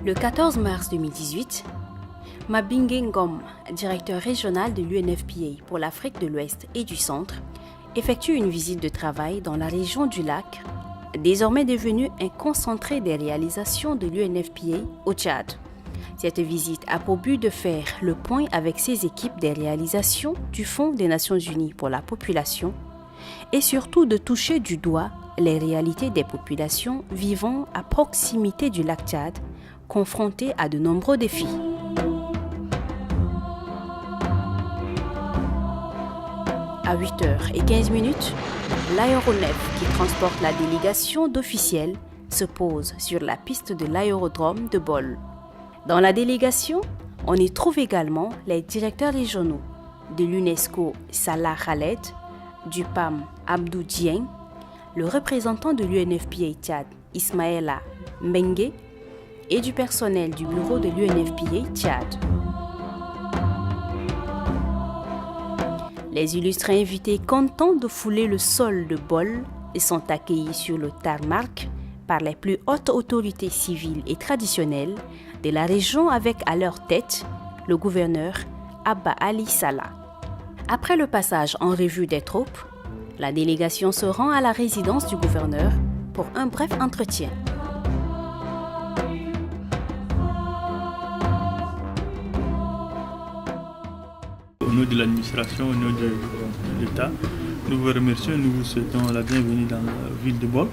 Le 14 mars 2018, Mabinge Ngom, directeur régional de l'UNFPA pour l'Afrique de l'Ouest et du Centre, effectue une visite de travail dans la région du lac, désormais devenue un concentré des réalisations de l'UNFPA au Tchad. Cette visite a pour but de faire le point avec ses équipes des réalisations du Fonds des Nations Unies pour la population et surtout de toucher du doigt les réalités des populations vivant à proximité du lac Tchad, confrontées à de nombreux défis. À 8h15, l'aéronef qui transporte la délégation d'officiels se pose sur la piste de l'aérodrome de Bole. Dans la délégation, on y trouve également les directeurs régionaux de l'UNESCO Salah Khaled, du PAM Abdou Dieng, le représentant de l'UNFPA Tchad Ismaïla Mbengue et du personnel du bureau de l'UNFPA Tchad. Les illustrés invités, contents de fouler le sol de Bole, sont accueillis sur le tarmac par les plus hautes autorités civiles et traditionnelles de la région avec à leur tête le gouverneur Abba Ali Salah. Après le passage en revue des troupes, la délégation se rend à la résidence du gouverneur pour un bref entretien. Au nom de l'administration, au nom de l'État, nous vous remercions et nous vous souhaitons la bienvenue dans la ville de Bole.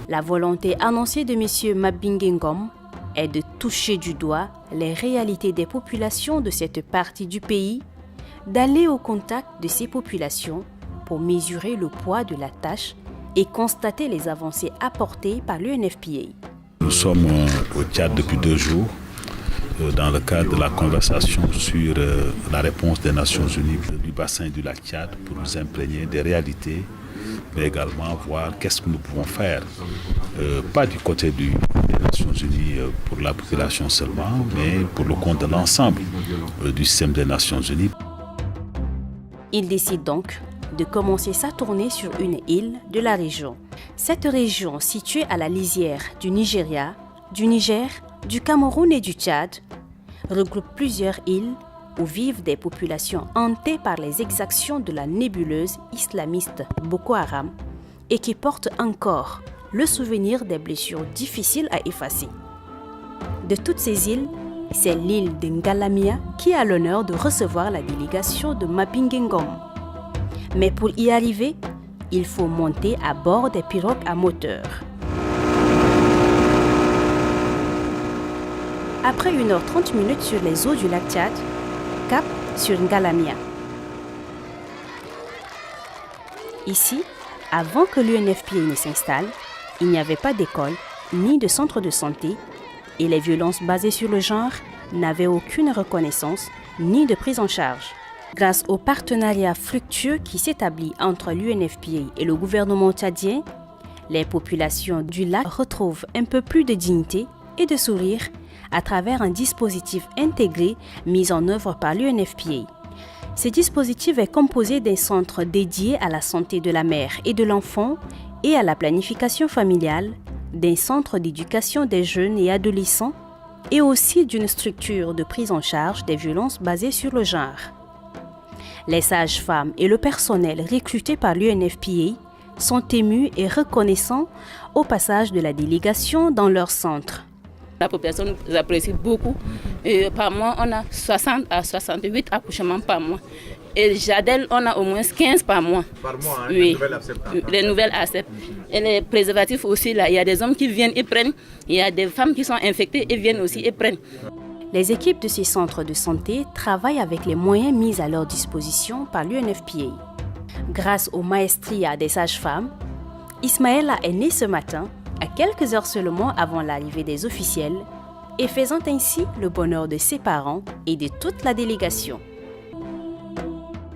La volonté annoncée de M. Mabinge Ngom est de toucher du doigt les réalités des populations de cette partie du pays, d'aller au contact de ces populations pour mesurer le poids de la tâche et constater les avancées apportées par l'UNFPA. Nous sommes au Tchad depuis 2 jours dans le cadre de la conversation sur la réponse des Nations Unies du bassin du lac Tchad pour nous imprégner des réalités, mais également voir qu'est-ce que nous pouvons faire, pas du côté des Nations Unies pour la population seulement, mais pour le compte de l'ensemble du système des Nations Unies. Il décide donc de commencer sa tournée sur une île de la région. Cette région, située à la lisière du Nigeria, du Niger, du Cameroun et du Tchad, regroupe plusieurs îles où vivent des populations hantées par les exactions de la nébuleuse islamiste Boko Haram et qui portent encore le souvenir des blessures difficiles à effacer. De toutes ces îles, c'est l'île de Ngalamia qui a l'honneur de recevoir la délégation de Mabinge Ngom. Mais pour y arriver, il faut monter à bord des pirogues à moteur. Après 1h30 sur les eaux du lac Tchad, cap sur Ngalamia. Ici, avant que l'UNFPA ne s'installe, il n'y avait pas d'école ni de centre de santé et les violences basées sur le genre n'avaient aucune reconnaissance ni de prise en charge. Grâce au partenariat fructueux qui s'établit entre l'UNFPA et le gouvernement tchadien, les populations du lac retrouvent un peu plus de dignité et de sourire à travers un dispositif intégré mis en œuvre par l'UNFPA. Ce dispositif est composé d'un centre dédié à la santé de la mère et de l'enfant et à la planification familiale, d'un centre d'éducation des jeunes et adolescents et aussi d'une structure de prise en charge des violences basées sur le genre. Les sages-femmes et le personnel recruté par l'UNFPA sont émus et reconnaissants au passage de la délégation dans leur centre. La population nous apprécie beaucoup. Et par mois, on a 60 à 68 accouchements par mois. Et Jadel, on a au moins 15 par mois. Par mois, hein, oui. Les nouvelles acceptent. Et les préservatifs aussi, là, il y a des hommes qui viennent et prennent. Il y a des femmes qui sont infectées et viennent aussi et prennent. Les équipes de ces centres de santé travaillent avec les moyens mis à leur disposition par l'UNFPA. Grâce au maestria des sages-femmes, Ismaïla est né ce matin, à quelques heures seulement avant l'arrivée des officiels, et faisant ainsi le bonheur de ses parents et de toute la délégation.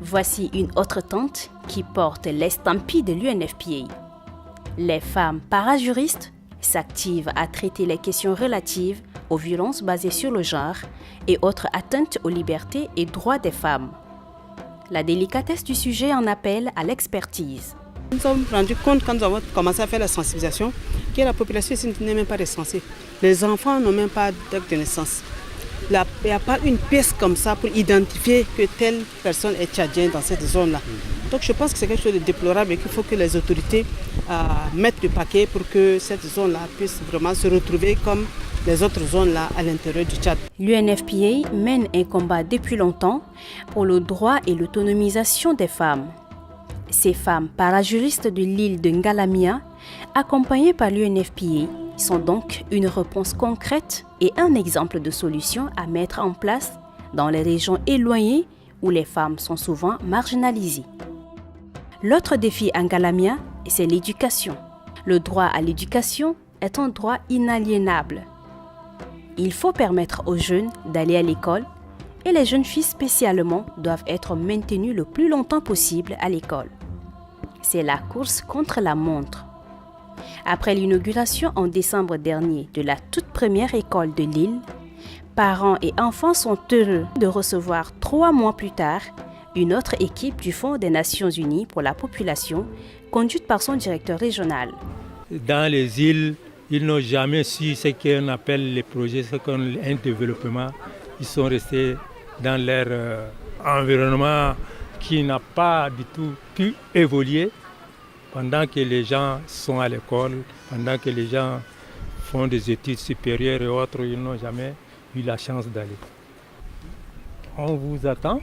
Voici une autre tante qui porte l'estampille de l'UNFPA. Les femmes parajuristes s'activent à traiter les questions relatives aux violences basées sur le genre et autres atteintes aux libertés et droits des femmes. La délicatesse du sujet en appelle à l'expertise. Nous nous sommes rendus compte quand nous avons commencé à faire la sensibilisation que la population ici n'est même pas recensée. Les enfants n'ont même pas d'acte de naissance. Il n'y a pas une pièce comme ça pour identifier que telle personne est tchadienne dans cette zone-là. Donc je pense que c'est quelque chose de déplorable et qu'il faut que les autorités mettent le paquet pour que cette zone-là puisse vraiment se retrouver comme les autres zones-là à l'intérieur du Tchad. L'UNFPA mène un combat depuis longtemps pour le droit et l'autonomisation des femmes. Ces femmes parajuristes de l'île de Ngalamia, accompagnées par l'UNFPA, sont donc une réponse concrète et un exemple de solution à mettre en place dans les régions éloignées où les femmes sont souvent marginalisées. L'autre défi à Ngalamia, c'est l'éducation. Le droit à l'éducation est un droit inaliénable. Il faut permettre aux jeunes d'aller à l'école et les jeunes filles spécialement doivent être maintenues le plus longtemps possible à l'école. C'est la course contre la montre. Après l'inauguration en décembre dernier de la toute première école de l'île, parents et enfants sont heureux de recevoir 3 mois plus tard une autre équipe du Fonds des Nations Unies pour la population, conduite par son directeur régional. Dans les îles, ils n'ont jamais su ce qu'on appelle les projets, ce qu'on un développement. Ils sont restés dans leur environnement qui n'a pas du tout pu évoluer pendant que les gens sont à l'école, pendant que les gens font des études supérieures et autres, ils n'ont jamais eu la chance d'aller. On vous attend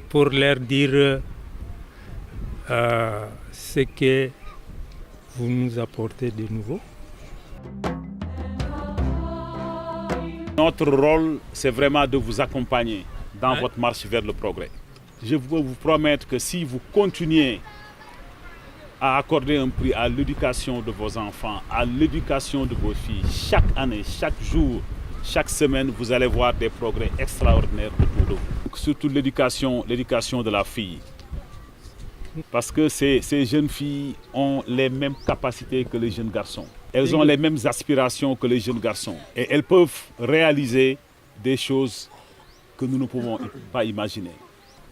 pour leur dire ce que vous nous apportez de nouveau. Notre rôle, c'est vraiment de vous accompagner dans votre marche vers le progrès. Je peux vous promettre que si vous continuez à accorder un prix à l'éducation de vos enfants, à l'éducation de vos filles, chaque année, chaque jour, chaque semaine, vous allez voir des progrès extraordinaires autour de vous. Surtout l'éducation de la fille. Parce que ces jeunes filles ont les mêmes capacités que les jeunes garçons. Elles ont les mêmes aspirations que les jeunes garçons. Et elles peuvent réaliser des choses que nous ne pouvons pas imaginer.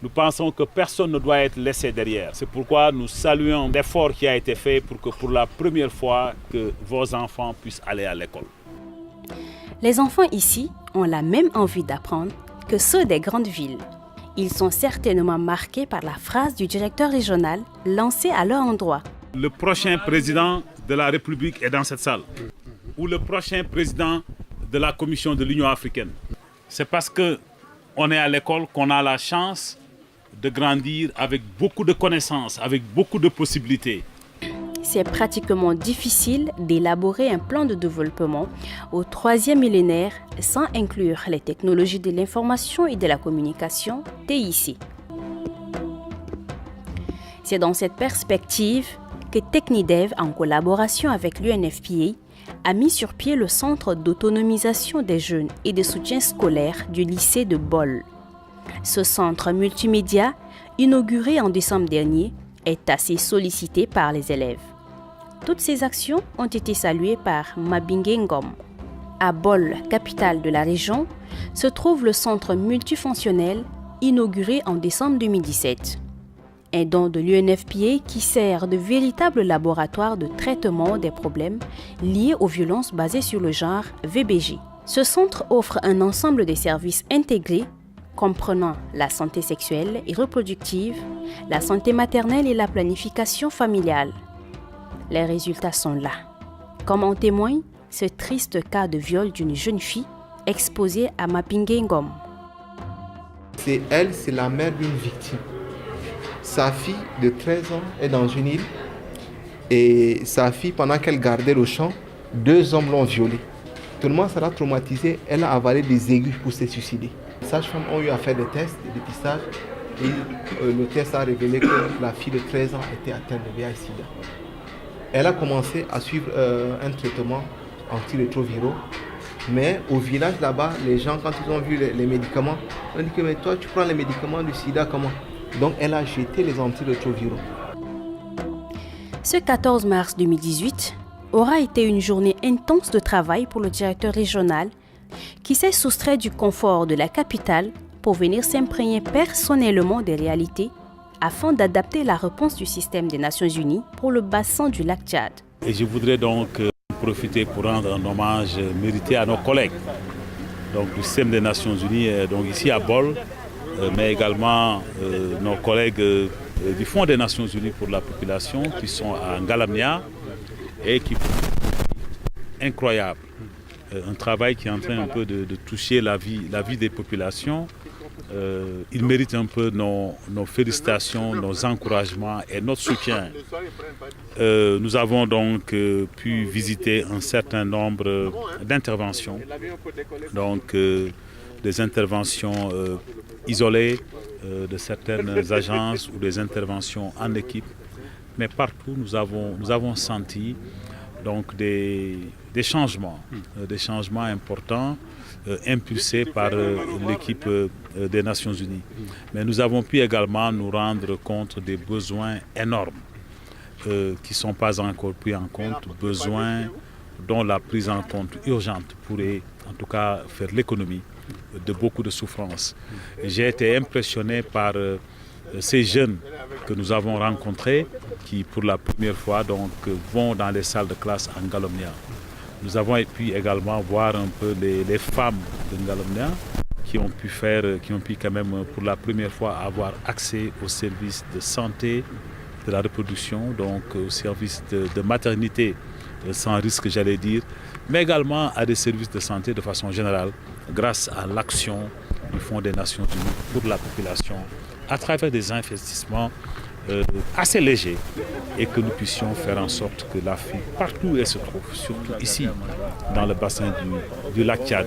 Nous pensons que personne ne doit être laissé derrière. C'est pourquoi nous saluons l'effort qui a été fait pour que pour la première fois que vos enfants puissent aller à l'école. Les enfants ici ont la même envie d'apprendre que ceux des grandes villes. Ils sont certainement marqués par la phrase du directeur régional lancée à leur endroit. Le prochain président de la République est dans cette salle. Ou le prochain président de la Commission de l'Union africaine. C'est parce qu'on est à l'école qu'on a la chance de grandir avec beaucoup de connaissances, avec beaucoup de possibilités. C'est pratiquement difficile d'élaborer un plan de développement au 3e millénaire sans inclure les technologies de l'information et de la communication, TIC. C'est dans cette perspective que Technidev, en collaboration avec l'UNFPA, a mis sur pied le Centre d'autonomisation des jeunes et de soutien scolaire du lycée de Bol. Ce centre multimédia, inauguré en décembre dernier, est assez sollicité par les élèves. Toutes ces actions ont été saluées par Mabinge Ngom. À Bol, capitale de la région, se trouve le centre multifonctionnel inauguré en décembre 2017. Un don de l'UNFPA qui sert de véritable laboratoire de traitement des problèmes liés aux violences basées sur le genre VBG. Ce centre offre un ensemble de services intégrés comprenant la santé sexuelle et reproductive, la santé maternelle et la planification familiale. Les résultats sont là. Comme en témoigne ce triste cas de viol d'une jeune fille exposée à Mabinge Ngom. C'est la mère d'une victime. Sa fille de 13 ans est dans une île et sa fille, pendant qu'elle gardait le champ, 2 hommes l'ont violée. Tout le monde sera traumatisé, elle a avalé des aiguilles pour se suicider. Les sages-femmes ont eu à faire des tests de dépistage et le test a révélé que la fille de 13 ans était atteinte de VIH-Sida. Elle a commencé à suivre un traitement antirétroviraux, mais au village là-bas, les gens, quand ils ont vu les médicaments, ont dit que mais toi tu prends les médicaments du sida comment? Donc elle a jeté les antirétroviraux. Ce 14 mars 2018 aura été une journée intense de travail pour le directeur régional qui s'est soustrait du confort de la capitale pour venir s'imprégner personnellement des réalités afin d'adapter la réponse du système des Nations Unies pour le bassin du lac Tchad. Et je voudrais donc profiter pour rendre un hommage mérité à nos collègues donc, du système des Nations Unies, donc ici à Bol, mais également nos collègues du Fonds des Nations Unies pour la population qui sont à Ngalamnia et qui font un travail incroyable. Un travail qui est en train un peu de toucher la vie des populations. Ils méritent un peu nos félicitations, nos encouragements et notre soutien. Nous avons donc pu visiter un certain nombre d'interventions, donc des interventions isolées de certaines agences ou des interventions en équipe, mais partout nous avons senti donc des changements importants impulsés par l'équipe des Nations Unies. Mais nous avons pu également nous rendre compte des besoins énormes qui ne sont pas encore pris en compte, besoins dont la prise en compte urgente pourrait en tout cas faire l'économie de beaucoup de souffrances. J'ai été impressionné par ces jeunes que nous avons rencontrés qui pour la première fois donc, vont dans les salles de classe en Ngalamnia. Nous avons pu également voir un peu les femmes de Ngalamnia qui ont pu quand même pour la première fois avoir accès aux services de santé, de la reproduction, donc aux services de maternité sans risque j'allais dire, mais également à des services de santé de façon générale grâce à l'action du Fonds des Nations Unies pour la population à travers des investissements assez légers et que nous puissions faire en sorte que la fille, partout où elle se trouve, surtout ici, dans le bassin du lac Tchad,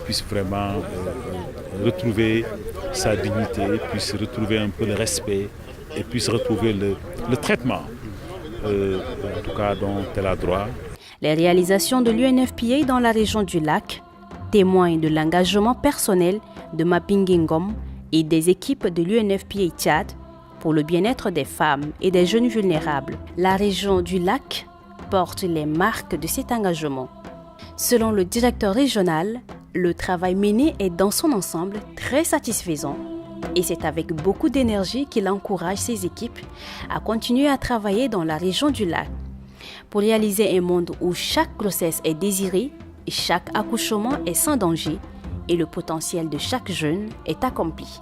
puisse vraiment retrouver sa dignité, puisse retrouver un peu le respect et puisse retrouver le traitement, en tout cas dont elle a droit. Les réalisations de l'UNFPA dans la région du lac témoignent de l'engagement personnel de Mapingi Ngom et des équipes de l'UNFPA Tchad pour le bien-être des femmes et des jeunes vulnérables. La région du lac porte les marques de cet engagement. Selon le directeur régional, le travail mené est dans son ensemble très satisfaisant et c'est avec beaucoup d'énergie qu'il encourage ses équipes à continuer à travailler dans la région du lac pour réaliser un monde où chaque grossesse est désirée, chaque accouchement est sans danger et le potentiel de chaque jeune est accompli.